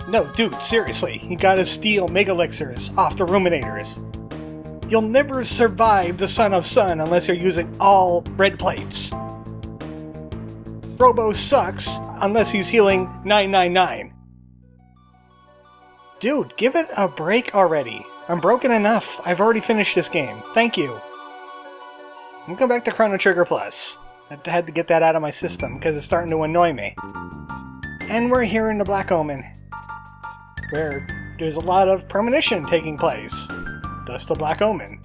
No, dude, seriously, you gotta steal Mega Elixirs off the Ruminators. You'll never survive the Son of Sun unless you're using all red plates. Robo sucks unless he's healing 999. Dude, give it a break already. I'm broken enough. I've already finished this game. Thank you. I'm going back to Chrono Trigger Plus. I had to get that out of my system because it's starting to annoy me. And we're here in the Black Omen, where there's a lot of premonition taking place. Thus the Black Omen.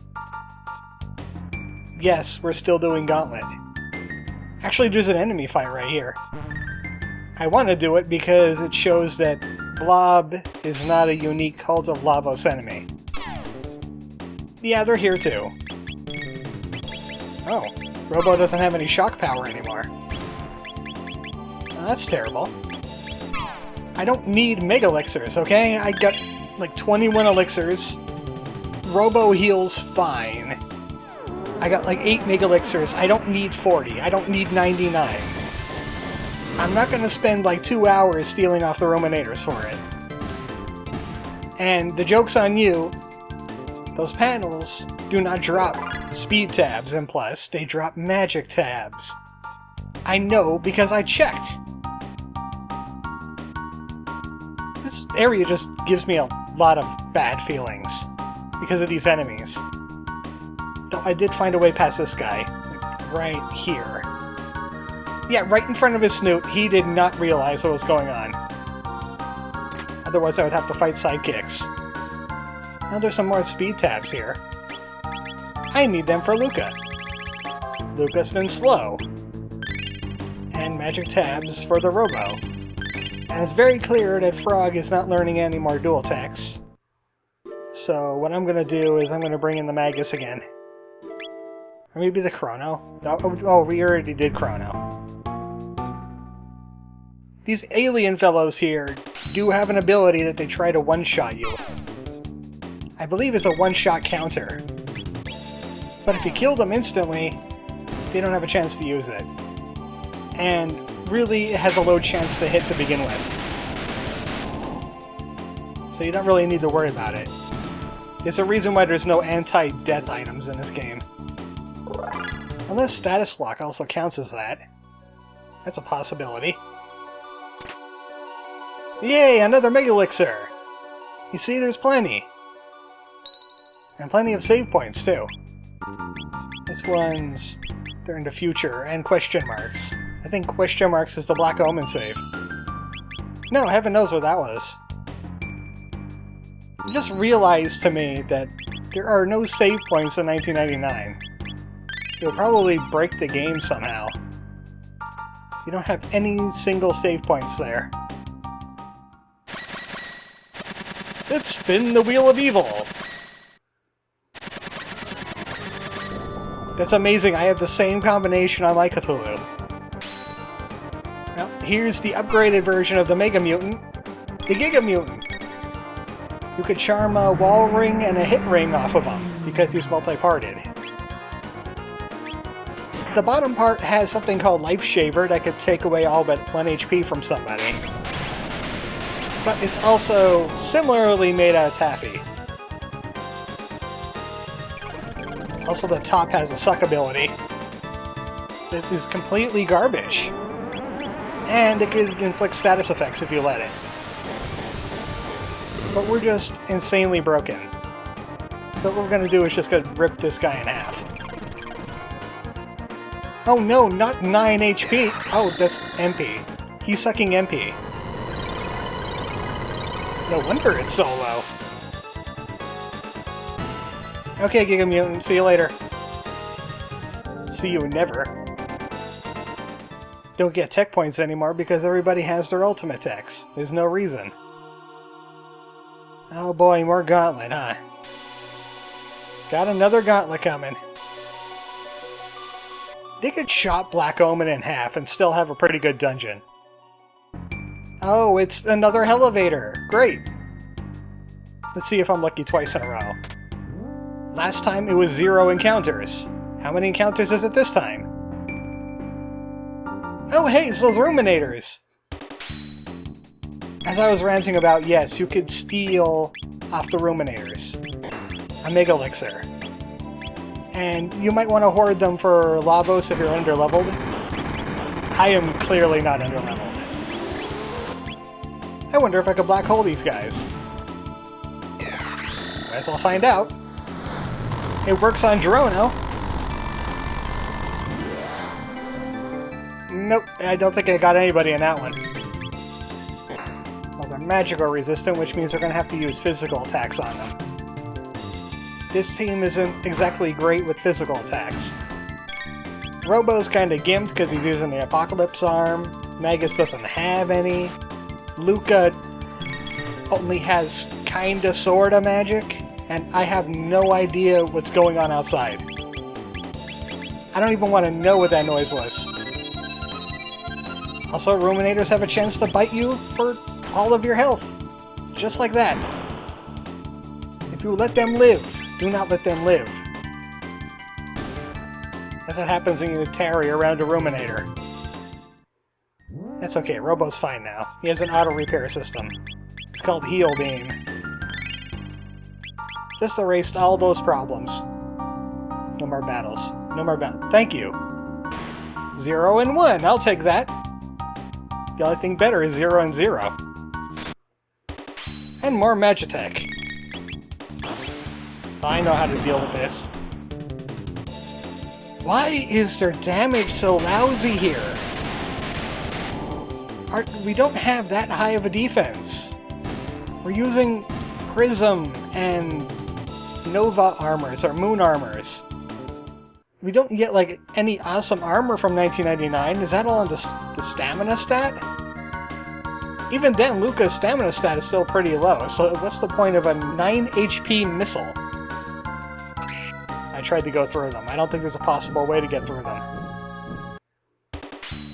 Yes, we're still doing Gauntlet. Actually, there's an enemy fight right here. I want to do it because it shows that Blob is not a unique Cult of Lavos enemy. Yeah, they're here too. Oh, Robo doesn't have any shock power anymore. Well, that's terrible. I don't need Mega Elixirs, okay? I got like 21 Elixirs. Robo heals fine. I got like 8 Mega Elixirs. I don't need 40. I don't need 99. I'm not going to spend like 2 hours stealing off the Ruminators for it. And the joke's on you. Those panels do not drop speed tabs, and plus, they drop magic tabs. I know because I checked. This area just gives me a lot of bad feelings because of these enemies. Though I did find a way past this guy, like right here. Yeah, right in front of his snoot, he did not realize what was going on. Otherwise I would have to fight sidekicks. Now there's some more speed tabs here. I need them for Luca. Luca's been slow. And magic tabs for the Robo. And it's very clear that Frog is not learning any more dual attacks. So what I'm going to do is I'm going to bring in the Magus again. Or maybe the Chrono. Oh, we already did Chrono. These alien fellows here do have an ability that they try to one-shot you. I believe it's a one-shot counter. But if you kill them instantly, they don't have a chance to use it. And really, it has a low chance to hit to begin with. So you don't really need to worry about it. There's a reason why there's no anti-death items in this game. Unless Status Lock also counts as that. That's a possibility. Yay, another Mega Elixir! You see, there's plenty. And plenty of save points, too. This one's... they're in the future, and question marks. I think question marks is the Black Omen save. No, heaven knows what that was. It just realized to me that there are no save points in 1999. You'll probably break the game somehow. You don't have any single save points there. Let's spin the Wheel of Evil! That's amazing, I have the same combination on my Cthulhu. Well, here's the upgraded version of the Mega Mutant, the Giga Mutant. You could charm a wall ring and a hit ring off of him, because he's multi-parted. The bottom part has something called Life Shaver that could take away all but 1 HP from somebody. But it's also similarly made out of taffy. Also, the top has a suck ability that is completely garbage. And it could inflict status effects if you let it. But we're just insanely broken. So what we're going to do is just going to rip this guy in half. Oh no, not 9 HP! Oh, that's MP. He's sucking MP. No wonder it's so low. Okay, Giga Mutant, see you later. See you never. Don't get tech points anymore because everybody has their ultimate techs. There's no reason. Oh boy, more Gauntlet, huh? Got another Gauntlet coming. They could chop Black Omen in half and still have a pretty good dungeon. Oh, it's another elevator! Great! Let's see if I'm lucky twice in a row. Last time it was 0 encounters. How many encounters is it this time? Oh hey, it's those Ruminators! as I was ranting about, yes, you could steal off the Ruminators a Mega Elixir. And you might want to hoard them for Lavos if you're underleveled. I am clearly not underleveled. I wonder if I could black hole these guys. Might as well find out. It works on Chrono. Nope, I don't think I got anybody in that one. Well, they're magical resistant, which means they're going to have to use physical attacks on them. This team isn't exactly great with physical attacks. Robo's kind of gimped because he's using the Apocalypse Arm. Magus doesn't have any. Luca only has kinda sorta magic, and I have no idea what's going on outside. I don't even want to know what that noise was. Also, Ruminators have a chance to bite you for all of your health. Just like that. If you let them live, do not let them live. That's what happens when you tarry around a Ruminator. That's okay, Robo's fine now. He has an auto-repair system. It's called Heal Beam. Just erased all those problems. No more battles. No more battles. Thank you. 0 and 1, I'll take that. The only thing better is 0 and 0. And more Magitech. I know how to deal with this. Why is their damage so lousy here? We don't have that high of a defense. We're using Prism and Nova armors, or Moon armors. We don't get, like, any awesome armor from 1999. Is that all on the stamina stat? Even then, Luca's stamina stat is still pretty low, so what's the point of a 9 HP missile? I tried to go through them. I don't think there's a possible way to get through them.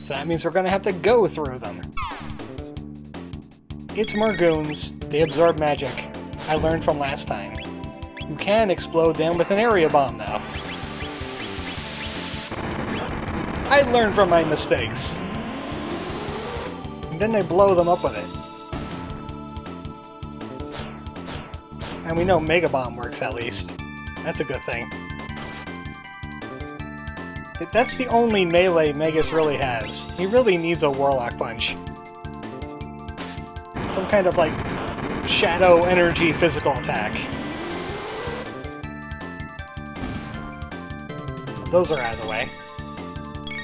So that means we're gonna have to go through them. It's more goons. They absorb magic. I learned from last time. You can explode them with an area bomb, though. I learned from my mistakes. And then they blow them up with it. And we know Mega Bomb works, at least. That's a good thing. That's the only melee Magus really has. He really needs a Warlock Punch. Some kind of, like, shadow energy physical attack. Those are out of the way.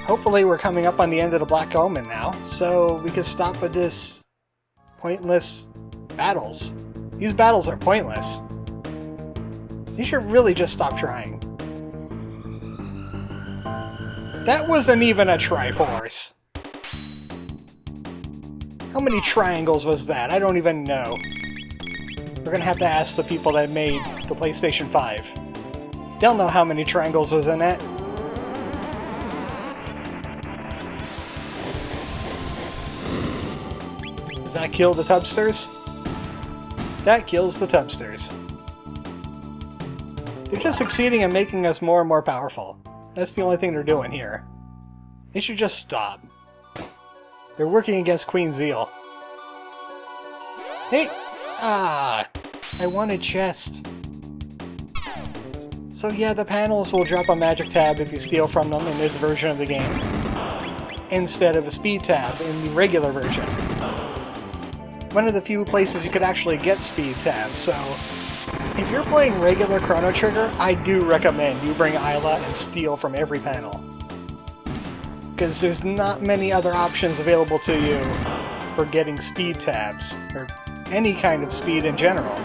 Hopefully we're coming up on the end of the Black Omen now, so we can stop with this pointless battles. These battles are pointless. You should really just stop trying. That wasn't even a Triforce. How many triangles was that? I don't even know. We're gonna have to ask the people that made the PlayStation 5. They'll know how many triangles was in that. Does that kill the Tubsters? That kills the Tubsters. They're just succeeding in making us more and more powerful. That's the only thing they're doing here. They should just stop. They're working against Queen Zeal. Hey! Ah! I wanted chest. So yeah, the panels will drop a magic tab if you steal from them in this version of the game, instead of a speed tab in the regular version. One of the few places you could actually get speed tabs, so if you're playing regular Chrono Trigger, I do recommend you bring Isla and steal from every panel. Because there's not many other options available to you for getting speed tabs, or any kind of speed in general.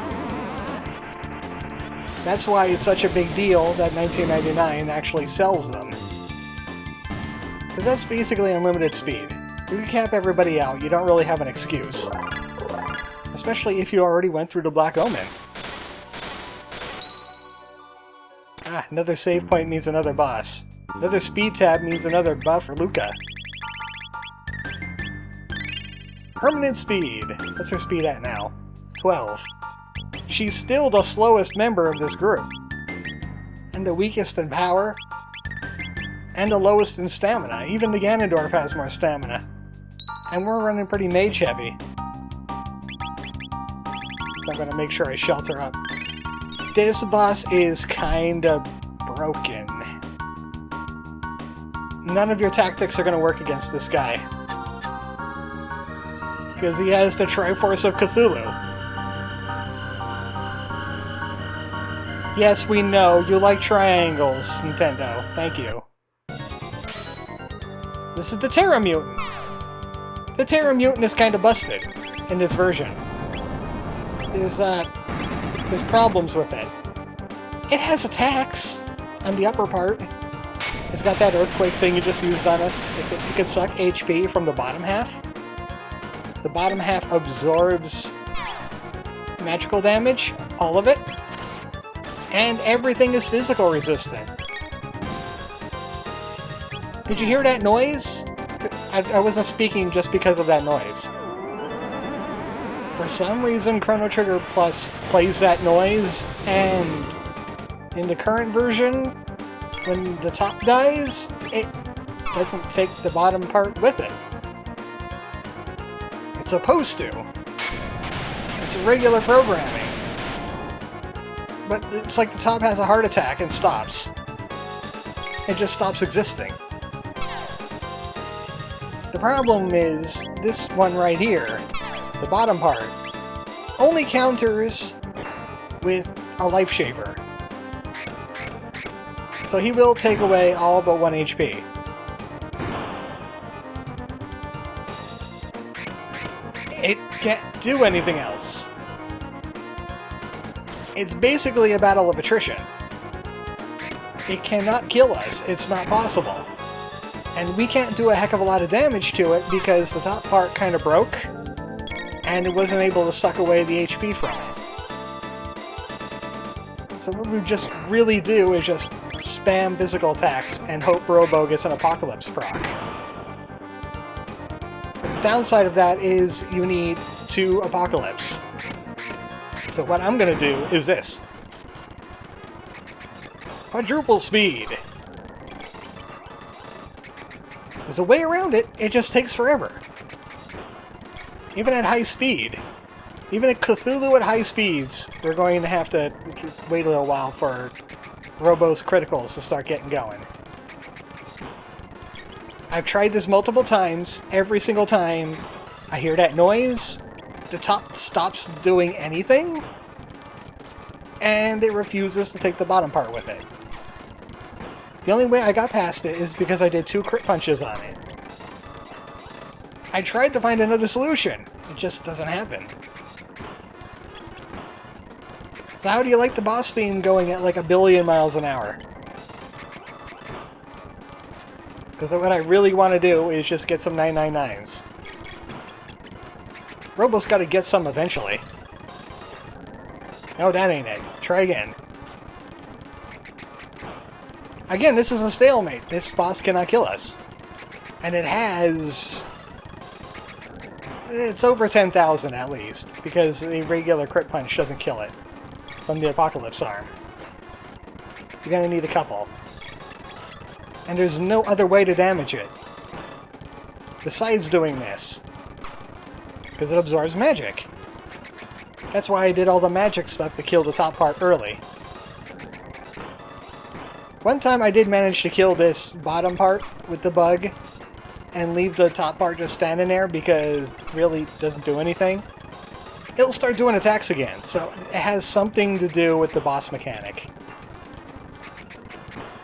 That's why it's such a big deal that 1999 actually sells them. Because that's basically unlimited speed. If you cap everybody out, you don't really have an excuse. Especially if you already went through the Black Omen. Ah, another save point means another boss. Another speed tab means another buff for Luca. Permanent speed. What's her speed at now? 12. She's still the slowest member of this group. And the weakest in power. And the lowest in stamina. Even the Ganondorf has more stamina. And we're running pretty mage heavy. So I'm gonna make sure I shelter up. This boss is kinda broken. None of your tactics are gonna work against this guy. Because he has the Triforce of Cthulhu. Yes, we know, you like triangles, Nintendo. Thank you. This is the Terra Mutant. The Terra Mutant is kinda busted in this version. There's problems with it. It has attacks on the upper part. It's got that earthquake thing you just used on us. It could suck HP from the bottom half. The bottom half absorbs magical damage, all of it. And everything is physical resistant. Did you hear that noise? I wasn't speaking just because of that noise. For some reason, Chrono Trigger Plus plays that noise, and in the current version, when the top dies, it doesn't take the bottom part with it. It's supposed to. It's regular programming. But it's like the top has a heart attack and stops. It just stops existing. The problem is, this one right here, the bottom part, only counters with a life shaver. So he will take away all but 1 HP. It can't do anything else. It's basically a battle of attrition. It cannot kill us. It's not possible. And we can't do a heck of a lot of damage to it because the top part kind of broke, and it wasn't able to suck away the HP from it. So what we just really do is just spam physical attacks and hope Robo gets an Apocalypse proc. But the downside of that is you need 2 Apocalypse. So what I'm gonna do is this. Quadruple speed! There's a way around it, it just takes forever. Even at high speed. Even at Cthulhu at high speeds, we're going to have to wait a little while for Robo's criticals to start getting going. I've tried this multiple times. Every single time I hear that noise, the top stops doing anything, and it refuses to take the bottom part with it. The only way I got past it is because I did 2 crit punches on it. I tried to find another solution. It just doesn't happen. So how do you like the boss theme going at like 1,000,000,000 miles an hour? Because what I really want to do is just get some 999s. Robo's got to get some eventually. No, that ain't it. Try again. Again, this is a stalemate. This boss cannot kill us. And it has... It's over 10,000 at least, because the regular crit punch doesn't kill it from the Apocalypse arm. You're gonna need a couple. And there's no other way to damage it besides doing this. Because it absorbs magic. That's why I did all the magic stuff to kill the top part early. One time I did manage to kill this bottom part with the bug and leave the top part just standing there because it really doesn't do anything. It'll start doing attacks again, so it has something to do with the boss mechanic.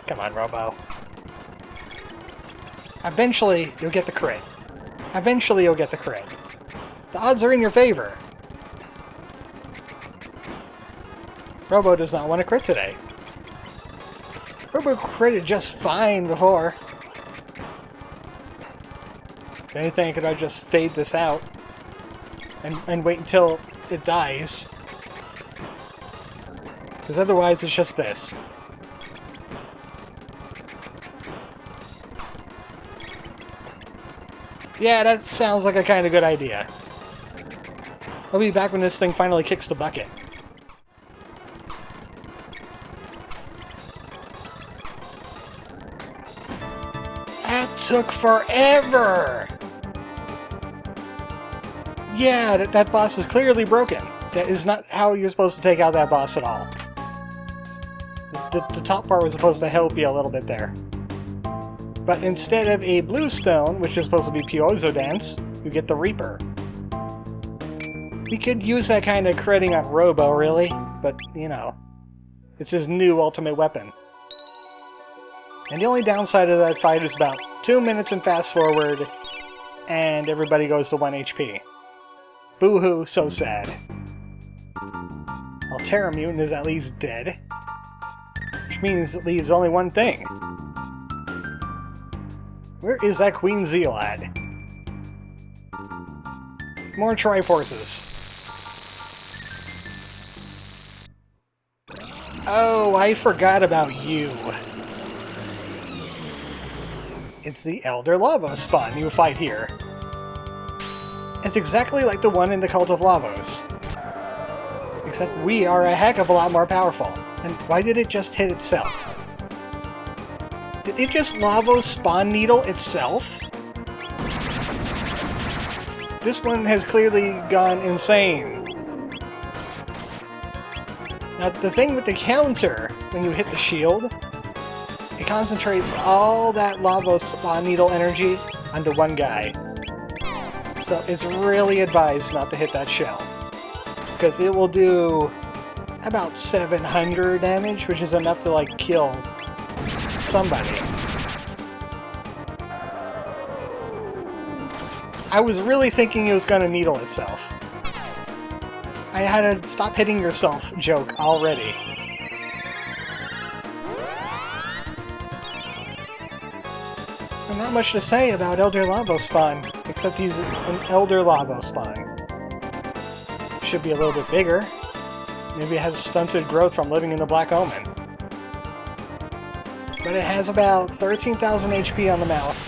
Come on, Robo. Eventually, you'll get the crit. Eventually, you'll get the crit. The odds are in your favor. Robo does not want to crit today. Robo critted just fine before. If anything, could I just fade this out and wait until it dies? Because otherwise it's just this. Yeah, that sounds like a kind of good idea. I'll be back when this thing finally kicks the bucket. That took forever! Yeah, that boss is clearly broken. That is not how you're supposed to take out that boss at all. The top part was supposed to help you a little bit there. But instead of a blue stone, which is supposed to be Piezo Dance, you get the Reaper. We could use that kind of critting on Robo, really, but, you know, it's his new ultimate weapon. And the only downside of that fight is about 2 minutes and fast forward, and everybody goes to 1 HP. Boo-hoo, so sad. Well, Terra Mutant is at least dead, which means it leaves only one thing. Where is that Queen Zeal at? More Triforces. Oh, I forgot about you. It's the Elder Lavos spawn you fight here. It's exactly like the one in the Cult of Lavos. Except we are a heck of a lot more powerful. And why did it just hit itself? Did it just Lavos spawn needle itself? This one has clearly gone insane. Now, the thing with the counter, when you hit the shield, it concentrates all that Lavos spawn needle energy onto one guy. So it's really advised not to hit that shell, because it will do about 700 damage, which is enough to, like, kill somebody. I was really thinking it was going to needle itself. I had a stop hitting yourself joke already. And not much to say about Elder Lavos spawn, except he's an Elder Lavos spawn. Should be a little bit bigger. Maybe it has stunted growth from living in the Black Omen. But it has about 13,000 HP on the mouth.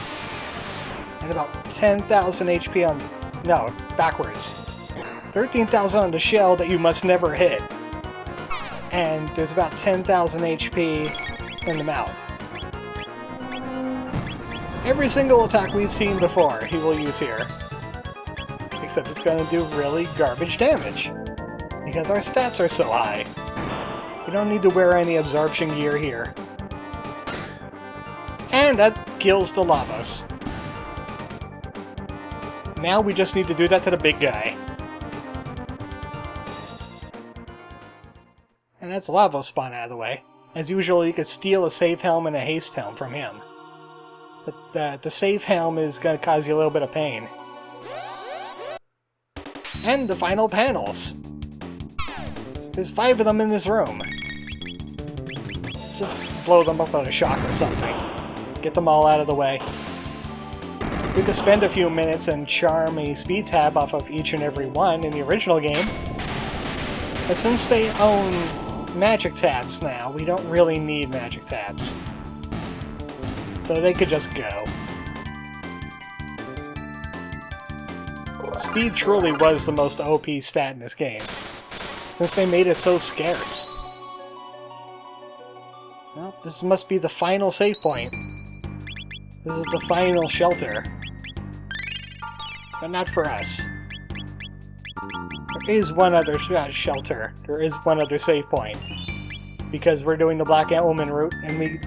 And about 10,000 HP on... no, backwards. 13,000 on the shell that you must never hit. And there's about 10,000 HP in the mouth. Every single attack we've seen before, he will use here. Except it's going to do really garbage damage. Because our stats are so high. We don't need to wear any absorption gear here. And that kills the Lavos. Now we just need to do that to the big guy. And that's Lavos spawn out of the way. As usual, you could steal a safe helm and a haste helm from him. But the safe helm is going to cause you a little bit of pain. And the final panels. There's 5 of them in this room. Just blow them up on a shock or something. Get them all out of the way. We could spend a few minutes and charm a speed tab off of each and every one in the original game. But since they own magic tabs now, we don't really need magic tabs. So they could just go. Speed truly was the most OP stat in this game, since they made it so scarce. Well, this must be the final save point. This is the final shelter. But not for us. There is one other shelter. There is one other save point. Because we're doing the Black Omen route, and we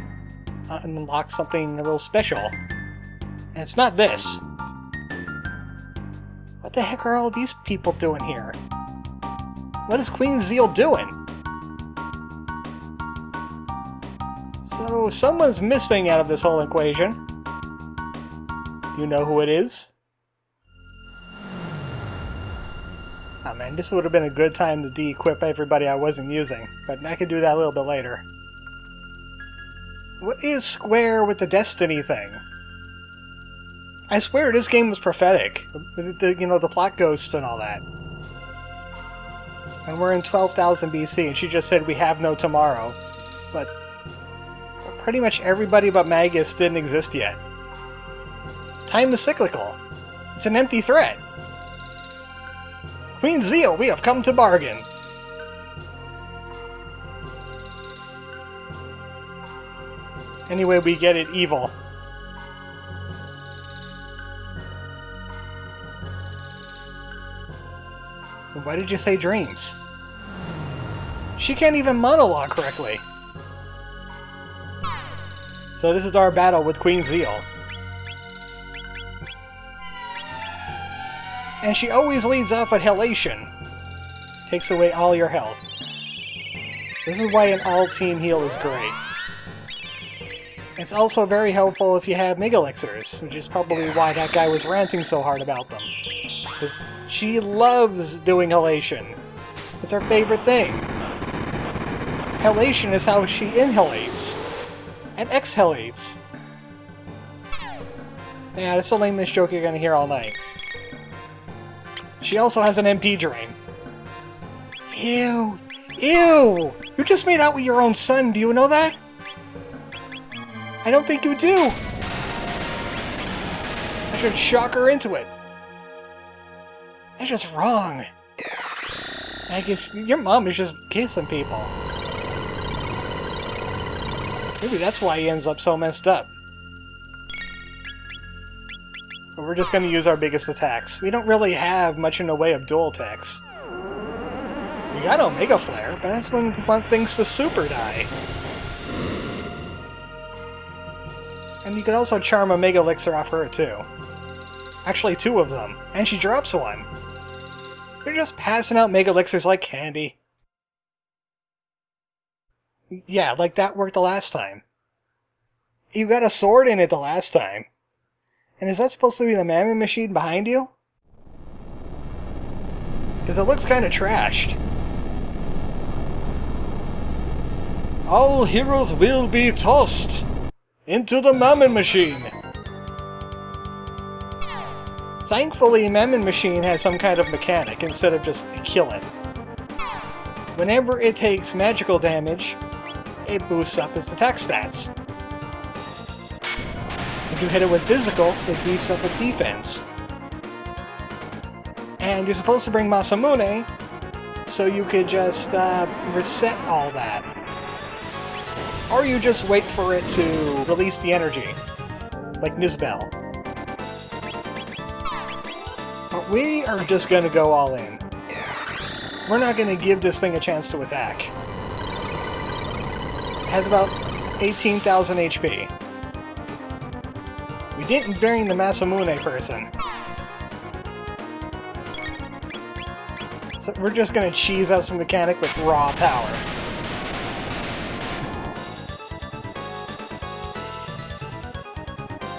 unlock something a little special. And it's not this. What the heck are all these people doing here? What is Queen Zeal doing? So, someone's missing out of this whole equation. Do you know who it is? Oh man, this would have been a good time to de-equip everybody I wasn't using, but I could do that a little bit later. What is Square with the Destiny thing? I swear this game was prophetic. The plot ghosts and all that. And we're in 12,000 BC, and she just said we have no tomorrow. But pretty much everybody but Magus didn't exist yet. Time is cyclical. It's an empty threat. Queen Zeal, we have come to bargain. Anyway, we get it evil. Why did you say dreams? She can't even monologue correctly. So this is our battle with Queen Zeal. And she always leads off with halation. Takes away all your health. This is why an all-team heal is great. It's also very helpful if you have Mega Elixirs, which is probably why that guy was ranting so hard about them. Because she loves doing halation. It's her favorite thing. Halation is how she inhalates. And exhalates. Yeah, that's the lamest joke you're gonna hear all night. She also has an MP drain. Ew! Ew! You just made out with your own son, do you know that? I don't think you do! I should shock her into it. That's just wrong. I guess your mom is just kissing people. Maybe that's why he ends up so messed up. But we're just gonna use our biggest attacks. We don't really have much in the way of dual attacks. We got Omega Flare, but that's when one thinks the super die. And you could also charm a Mega Elixir off her too. Actually, 2 of them. And she drops one. They're just passing out Mega Elixirs like candy. Yeah, like that worked the last time. You got a sword in it the last time. And is that supposed to be the Mammon Machine behind you? Because it looks kind of trashed. All heroes will be tossed into the Mammon Machine. Thankfully, Mammon Machine has some kind of mechanic instead of just killing. Whenever it takes magical damage, it boosts up its attack stats. If you hit it with physical, it beefs up with defense. And you're supposed to bring Masamune, so you could just reset all that. Or you just wait for it to release the energy, like Nizbel. But we are just gonna go all in. We're not gonna give this thing a chance to attack. It has about 18,000 HP. We didn't bring the Masamune person. So we're just gonna cheese out some mechanic with raw power.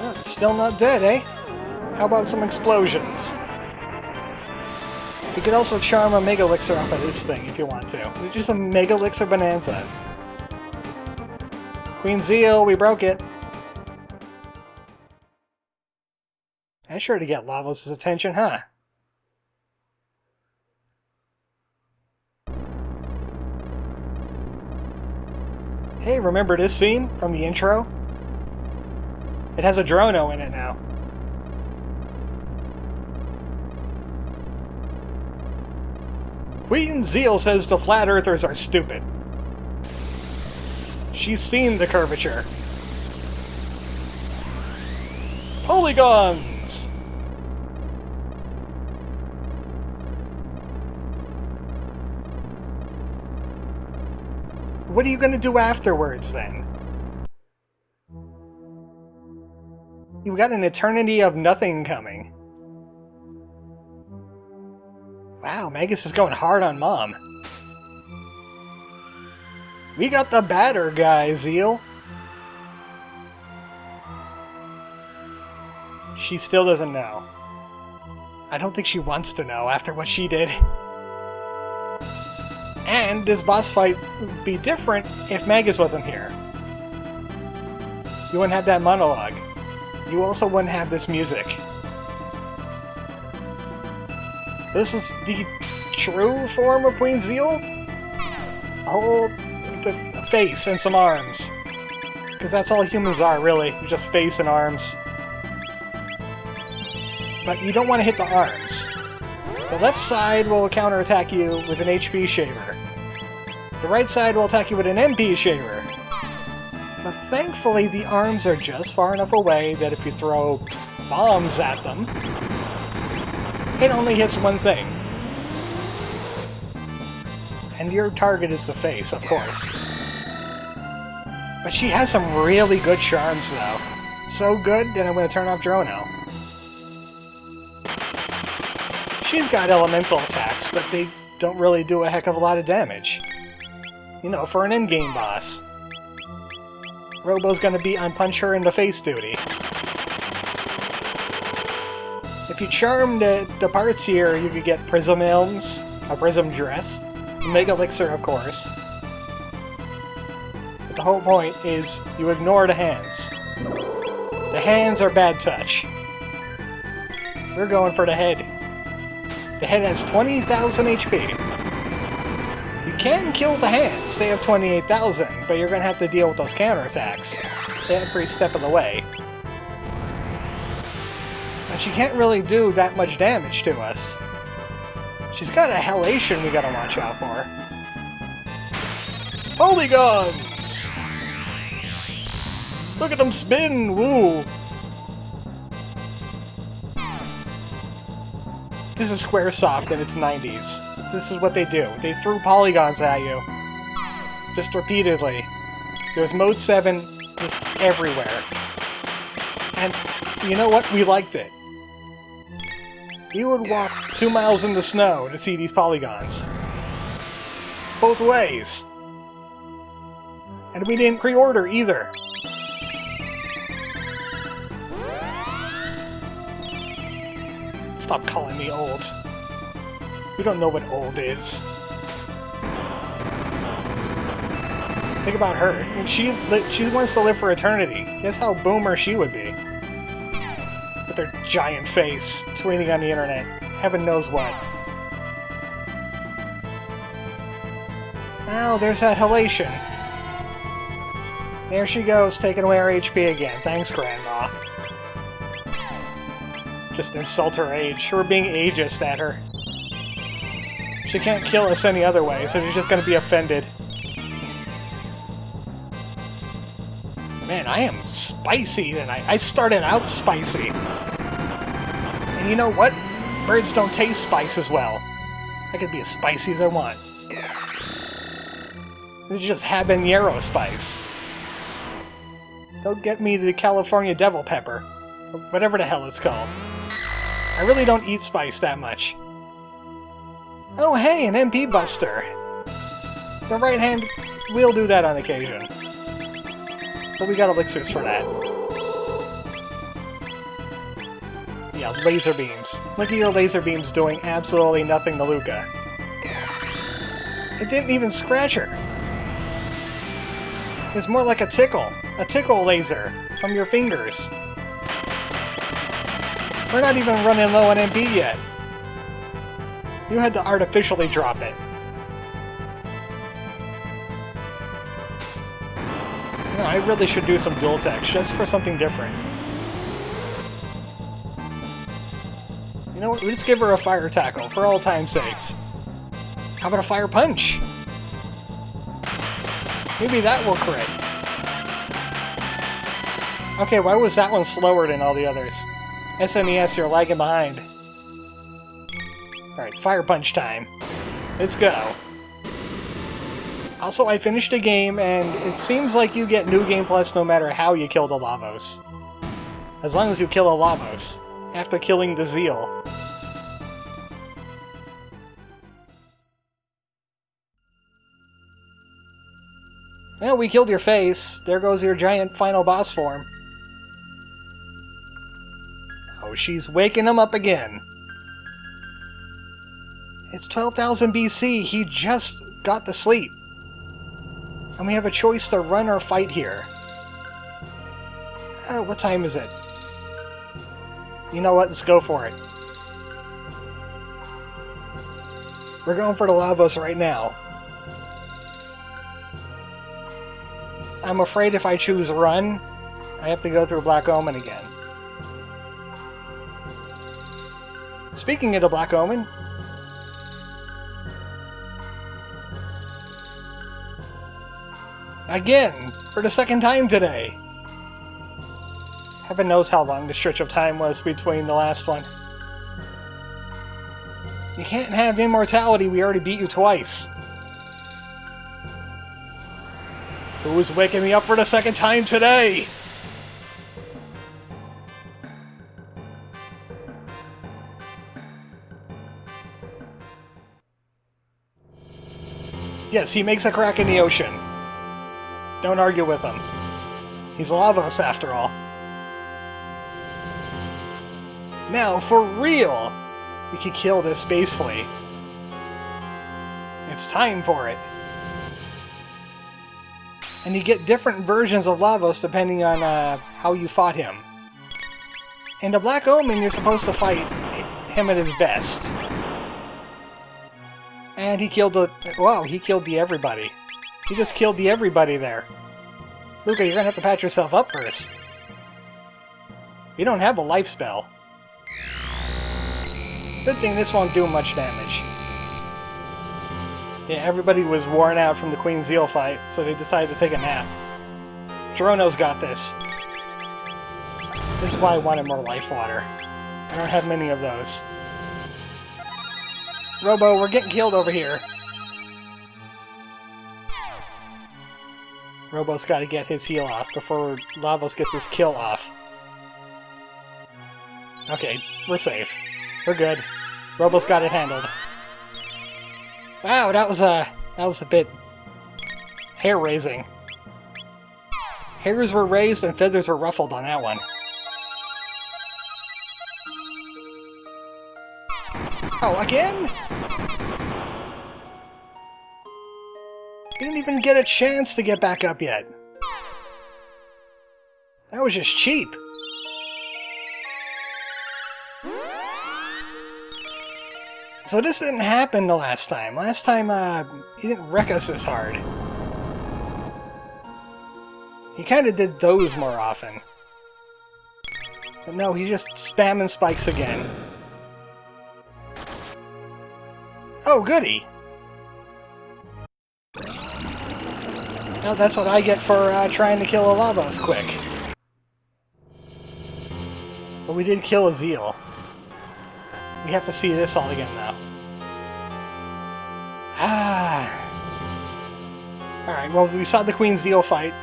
Oh, it's still not dead, eh? How about some explosions? You could also charm a Mega Elixir off of this thing if you want to. Just a Mega Elixir Bonanza. Queen Zeal, we broke it. That's sure to get Lavos' attention, huh? Hey, remember this scene from the intro? It has a Chrono in it now. Queen Zeal says the Flat Earthers are stupid. She's seen the curvature. Polygons! What are you gonna do afterwards, then? You've got an eternity of nothing coming. Wow, Magus is going hard on Mom. We got the batter guy, Zeal. She still doesn't know. I don't think she wants to know after what she did. And this boss fight would be different if Magus wasn't here. You wouldn't have that monologue. You also wouldn't have this music. So this is the true form of Queen Zeal? A whole face and some arms. Because that's all humans are, really. You're just face and arms. But you don't want to hit the arms. The left side will counterattack you with an HP shaver. The right side will attack you with an MP shaver. But thankfully the arms are just far enough away that if you throw bombs at them, it only hits one thing. And your target is the face, of course. But she has some really good charms, though. So good that I'm going to turn off Chrono. She's got elemental attacks, but they don't really do a heck of a lot of damage. You know, for an endgame boss. Robo's going to be on punch her in the face duty. If you charm the parts here, you could get Prism Elms, a Prism Dress, Mega Elixir, of course. But the whole point is you ignore the hands. The hands are bad touch. We're going for the head. The head has 20,000 HP. You can kill the hands, they have 28,000, but you're going to have to deal with those counterattacks every step of the way. And she can't really do that much damage to us. She's got a Halation we gotta watch out for. Holy guns! Look at them spin! Woo! This is Squaresoft in its 90s. This is what they do. They threw polygons at you. Just repeatedly. There's Mode 7 just everywhere. And you know what? We liked it. You would walk 2 miles in the snow to see these polygons. Both ways. And we didn't pre-order either. Stop calling me old. You don't know what old is. Think about her. I mean, she wants to live for eternity. Guess how boomer she would be. With her giant face, tweeting on the internet. Heaven knows what. Oh, there's that Halation. There she goes, taking away our HP again. Thanks, Grandma. Just insult her age. We're being ageist at her. She can't kill us any other way, so she's just gonna be offended. Man, I am spicy tonight. I started out spicy. And you know what? Birds don't taste spice as well. I could be as spicy as I want. It's just habanero spice. Don't get me to the California Devil Pepper. Or whatever the hell it's called. I really don't eat spice that much. Oh hey, an MP Buster! The right hand will do that on occasion. But we got elixirs for that. Yeah, laser beams. Look at your laser beams doing absolutely nothing to Luca. It didn't even scratch her. It's more like a tickle laser from your fingers. We're not even running low on MP yet. You had to artificially drop it. No, I really should do some dual text just for something different. You know what? We just give her a fire tackle for all time's sakes. How about a fire punch? Maybe that will crit. Okay, why was that one slower than all the others? SNES, you're lagging behind. Alright, fire punch time. Let's go. Also, I finished a game, and it seems like you get New Game Plus no matter how you kill the Lavos. As long as you kill a Lavos, after killing the Zeal. Well, we killed your face. There goes your giant final boss form. Oh, she's waking him up again. It's 12,000 BC. He just got to sleep. And we have a choice to run or fight here. What time is it? You know what? Let's go for it. We're going for the Lavos right now. I'm afraid if I choose run, I have to go through Black Omen again. Speaking of the Black Omen, again, for the second time today. Heaven knows how long the stretch of time was between the last one. You can't have immortality, we already beat you twice. Who's waking me up for the second time today? Yes, he makes a crack in the ocean. Don't argue with him. He's Lavos, after all. Now, for real, we can kill this space flea. It's time for it. And you get different versions of Lavos depending on how you fought him. In the Black Omen, you're supposed to fight him at his best. And he killed the... Wow, he killed the everybody. He just killed the everybody there. Luca, you're gonna have to patch yourself up first. You don't have a life spell. Good thing this won't do much damage. Yeah, everybody was worn out from the Queen Zeal fight, so they decided to take a nap. Chrono's got this. This is why I wanted more life water. I don't have many of those. Robo, we're getting killed over here. Robo's got to get his heal off before Lavos gets his kill off. Okay, we're safe. We're good. Robo's got it handled. Wow, that was a bit hair-raising. Hairs were raised and feathers were ruffled on that one. Oh, again? Didn't even get a chance to get back up yet. That was just cheap. So this didn't happen the last time. Last time, he didn't wreck us this hard. He kind of did those more often. But no, he just spamming spikes again. Oh, goody! Well, that's what I get for trying to kill a Lavos quick. But we did kill a Zeal. We have to see this all again now. Alright, well, we saw the Queen Zeal fight.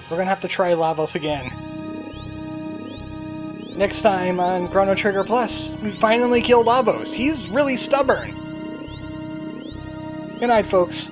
We're gonna have to try Lavos again. Next time on Chrono Trigger Plus, we finally kill Lavos. He's really stubborn. Good night, folks.